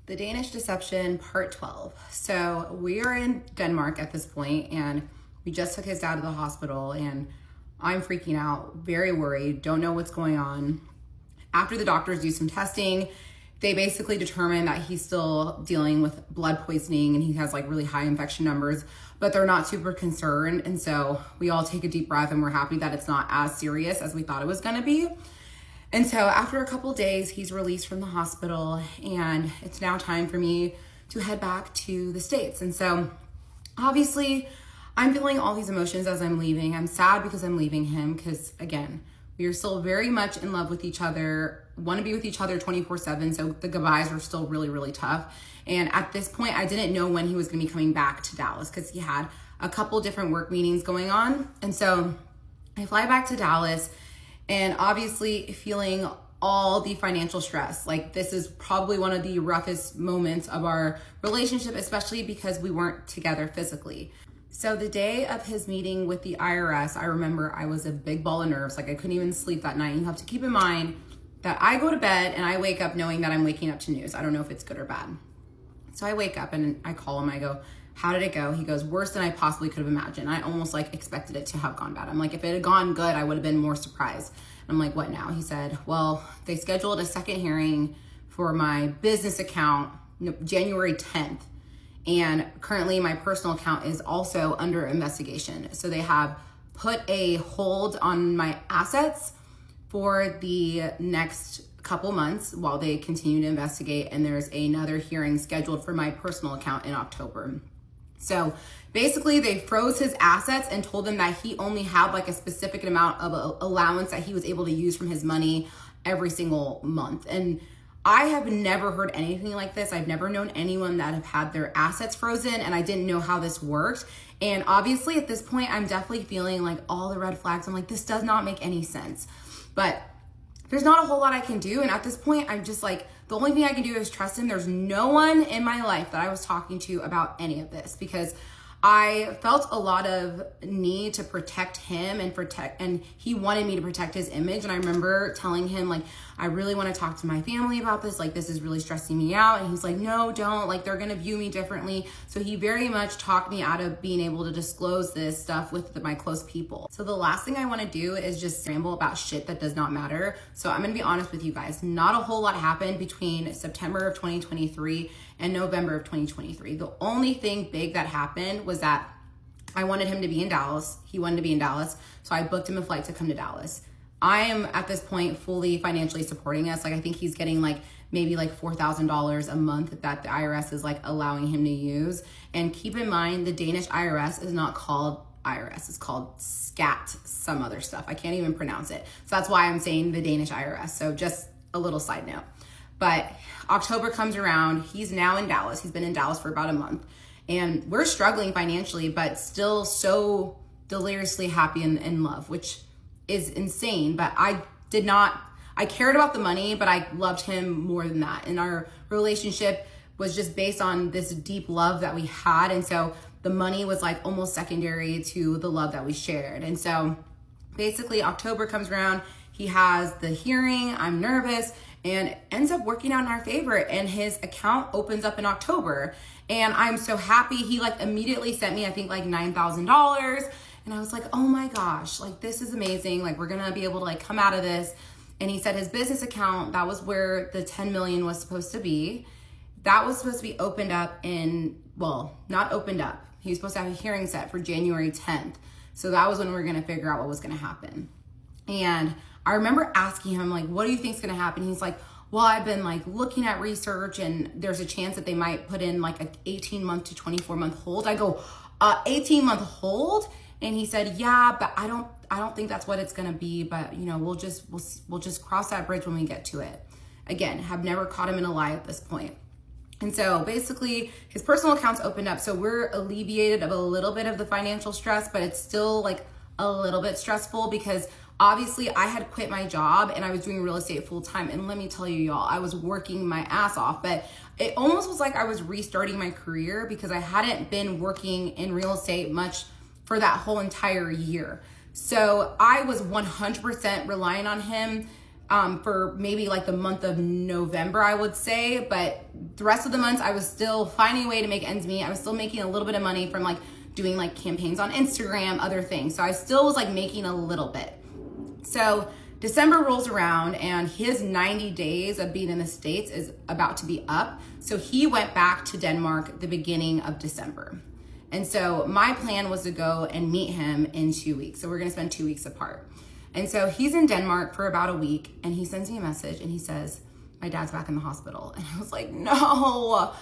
The Danish Deception, part 12. So we are in Denmark at this point, and we just took his dad to the hospital, and I'm freaking out, very worried, don't know what's going on. After the doctors do some testing, they basically determine that he's still dealing with blood poisoning and he has like really high infection numbers, but they're not super concerned. And so we all take a deep breath and we're happy that it's not as serious as we thought it was gonna be. And so after a couple days, he's released from the hospital and it's now time for me to head back to the States. And so obviously I'm feeling all these emotions as I'm leaving. I'm sad because I'm leaving him because again, we are still very much in love with each other, want to be with each other 24/7. So the goodbyes are still really, really tough. And at this point, I didn't know when he was going to be coming back to Dallas because he had a couple different work meetings going on. And so I fly back to Dallas and obviously feeling all the financial stress. Like this is probably one of the roughest moments of our relationship, especially because we weren't together physically. So the day of his meeting with the IRS, I remember I was a big ball of nerves. Like I couldn't even sleep that night. You have to keep in mind that I go to bed and I wake up knowing that I'm waking up to news. I don't know if it's good or bad. So I wake up and I call him. I go, how did it go? He goes, worse than I possibly could have imagined. I almost like expected it to have gone bad. I'm like, if it had gone good, I would have been more surprised. I'm like, what now? He said, well, they scheduled a second hearing for my business account January 10th. And currently my personal account is also under investigation. So they have put a hold on my assets for the next couple months while they continue to investigate. And there's another hearing scheduled for my personal account in October. So basically they froze his assets and told him that he only had like a specific amount of allowance that he was able to use from his money every single month. And I have never heard anything like this. I've never known anyone that have had their assets frozen and I didn't know how this worked. And obviously at this point, I'm definitely feeling like all the red flags. I'm like, this does not make any sense. But there's not a whole lot I can do. And at this point, I'm just like, the only thing I can do is trust him. There's no one in my life that I was talking to about any of this because I felt a lot of need to protect him and he wanted me to protect his image. And I remember telling him like, I really want to talk to my family about this. Like, this is really stressing me out. And he's like, no, don't, like, they're going to view me differently. So he very much talked me out of being able to disclose this stuff with my close people. So the last thing I want to do is just ramble about shit that does not matter. So I'm going to be honest with you guys. Not a whole lot happened between September of 2023 and November of 2023. The only thing big that happened was that I wanted him to be in Dallas. He wanted to be in Dallas. So I booked him a flight to come to Dallas. I am at this point fully financially supporting us. Like I think he's getting like maybe like $4,000 a month that the IRS is like allowing him to use. And keep in mind, the Danish IRS is not called IRS. It's called SCAT, some other stuff. I can't even pronounce it. So that's why I'm saying the Danish IRS. So just a little side note. But October comes around. He's now in Dallas. He's been in Dallas for about a month. And we're struggling financially, but still so deliriously happy and in love, which is insane. But I cared about the money, but I loved him more than that. And our relationship was just based on this deep love that we had. And so the money was like almost secondary to the love that we shared. And so basically October comes around, he has the hearing, I'm nervous, and ends up working out in our favor. And his account opens up in October. And I'm so happy. He like immediately sent me, I think like $9,000. And I was like, oh my gosh, like this is amazing. Like we're gonna be able to like come out of this. And he said his business account, that was where the 10 million was supposed to be. That was supposed to be opened up not opened up. He was supposed to have a hearing set for January 10th. So that was when we were gonna figure out what was gonna happen. And I remember asking him like, what do you think is gonna happen? He's like, well, I've been like looking at research and there's a chance that they might put in like an 18-month to 24-month hold. I go, 18-month hold? And he said, yeah, but I don't think that's what it's gonna be, but you know, we'll just cross that bridge when we get to it. Again, have never caught him in a lie at this point. And so basically his personal account's opened up. So we're alleviated of a little bit of the financial stress, but it's still like a little bit stressful because obviously I had quit my job and I was doing real estate full time. And let me tell you, y'all, I was working my ass off, but it almost was like I was restarting my career because I hadn't been working in real estate much for that whole entire year. So I was 100% relying on him for maybe like the month of November, I would say. But the rest of the months I was still finding a way to make ends meet. I was still making a little bit of money from like doing like campaigns on Instagram, other things. So I still was like making a little bit. So December rolls around and his 90 days of being in the States is about to be up. So he went back to Denmark the beginning of December. And so my plan was to go and meet him in 2 weeks. So we're gonna spend 2 weeks apart. And so he's in Denmark for about a week and he sends me a message and he says, my dad's back in the hospital. And I was like, no.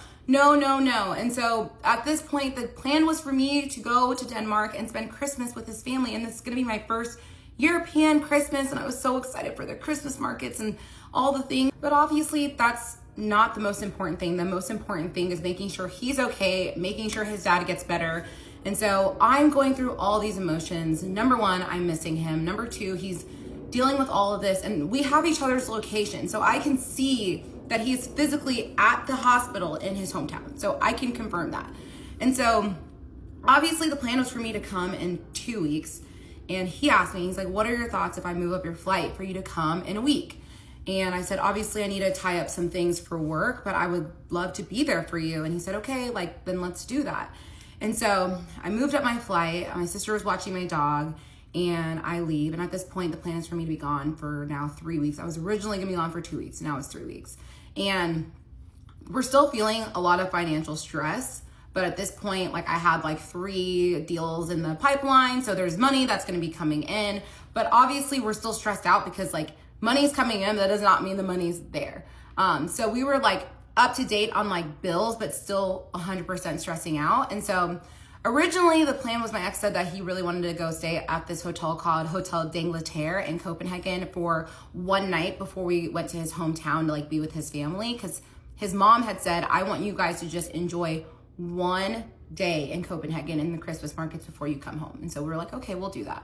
And so at this point, the plan was for me to go to Denmark and spend Christmas with his family. And this is gonna be my first European Christmas. And I was so excited for the Christmas markets and all the things. But obviously that's not the most important thing. The most important thing is making sure he's okay, making sure his dad gets better. And so I'm going through all these emotions. Number one, I'm missing him. Number two, he's dealing with all of this and we have each other's location. So I can see that he's physically at the hospital in his hometown. So I can confirm that. And so obviously the plan was for me to come in 2 weeks. And he asked me, he's like, what are your thoughts if I move up your flight for you to come in a week? And I said, obviously I need to tie up some things for work, but I would love to be there for you. And he said, okay, like then let's do that. And so I moved up my flight. My sister was watching my dog and I leave. And at this point, the plan is for me to be gone for now 3 weeks. I was originally gonna be gone for 2 weeks. Now it's 3 weeks. And we're still feeling a lot of financial stress. But at this point, like I had like 3 deals in the pipeline. So there's money that's gonna be coming in. But obviously we're still stressed out because like money's coming in, but that does not mean the money's there. So we were like up to date on like bills, but still 100% stressing out. And so originally the plan was my ex said that he really wanted to go stay at this hotel called Hotel d'Angleterre in Copenhagen for 1 night before we went to his hometown to like be with his family. Cause his mom had said, I want you guys to just enjoy 1 day in Copenhagen in the Christmas markets before you come home. And so we were like, okay, we'll do that.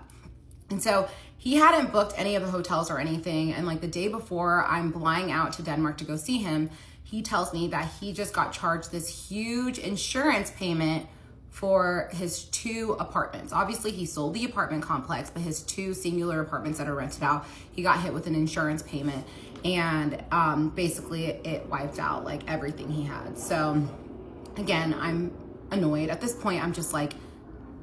And so he hadn't booked any of the hotels or anything. And like the day before I'm flying out to Denmark to go see him, he tells me that he just got charged this huge insurance payment for his 2 apartments. Obviously he sold the apartment complex, but his 2 singular apartments that are rented out, he got hit with an insurance payment and basically it wiped out like everything he had. So again, I'm annoyed. At this point, I'm just like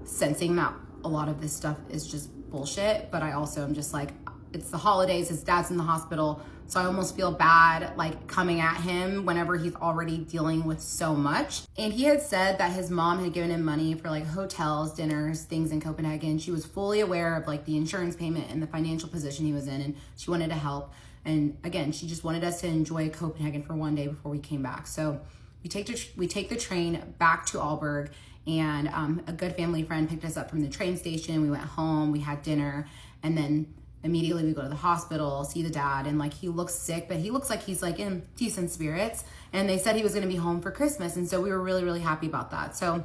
sensing that a lot of this stuff is just bullshit, but I also am just like, it's the holidays, his dad's in the hospital, so I almost feel bad like coming at him whenever he's already dealing with so much. And he had said that his mom had given him money for like hotels, dinners, things in Copenhagen. She was fully aware of like the insurance payment and the financial position he was in, and she wanted to help. And again, she just wanted us to enjoy Copenhagen for 1 day before we came back. So we take the train back to Aalborg, and a good family friend picked us up from the train station. We went home, we had dinner, and then immediately we go to the hospital, see the dad, and like he looks sick, but he looks like he's like in decent spirits. And they said he was gonna be home for Christmas. And so we were really, really happy about that. So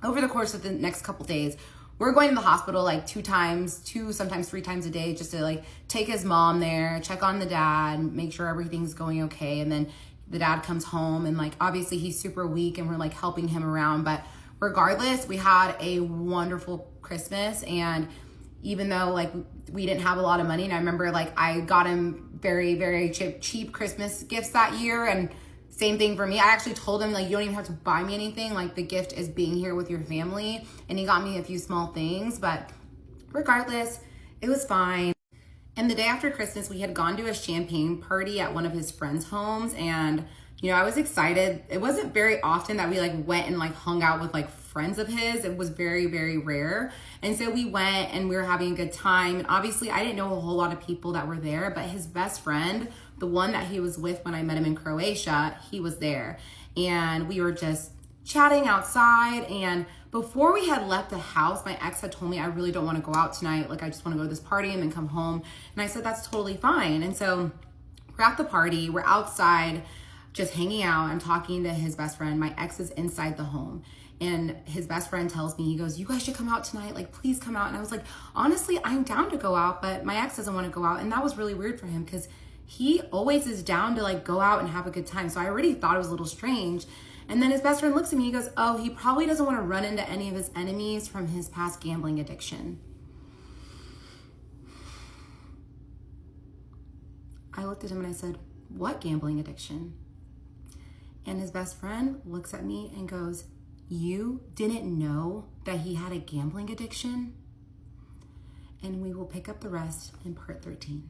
over the course of the next couple days, we're going to the hospital like 2 times, 2, sometimes 3 times a day, just to like take his mom there, check on the dad, make sure everything's going okay. And then the dad comes home and like, obviously he's super weak and we're like helping him around, but regardless, we had a wonderful Christmas. And even though like we didn't have a lot of money, and I remember like I got him very, very cheap Christmas gifts that year, and same thing for me. I actually told him like, you don't even have to buy me anything. Like the gift is being here with your family. And he got me a few small things, but regardless, it was fine. And the day after Christmas, we had gone to a champagne party at one of his friends' homes, and you know, I was excited. It wasn't very often that we like went and like hung out with like friends of his. It was very, very rare. And so we went and we were having a good time. And obviously I didn't know a whole lot of people that were there, but his best friend, the one that he was with when I met him in Croatia, he was there. And we were just chatting outside. And before we had left the house, my ex had told me, I really don't want to go out tonight. Like I just want to go to this party and then come home. And I said, that's totally fine. And so we're at the party, we're outside, just hanging out. I'm talking to his best friend. My ex is inside the home, and his best friend tells me, he goes, you guys should come out tonight. Like, please come out. And I was like, honestly, I'm down to go out, but my ex doesn't want to go out. And that was really weird for him because he always is down to like go out and have a good time. So I already thought it was a little strange. And then his best friend looks at me, he goes, oh, he probably doesn't want to run into any of his enemies from his past gambling addiction. I looked at him and I said, what gambling addiction? And his best friend looks at me and goes, you didn't know that he had a gambling addiction? And we will pick up the rest in part 13.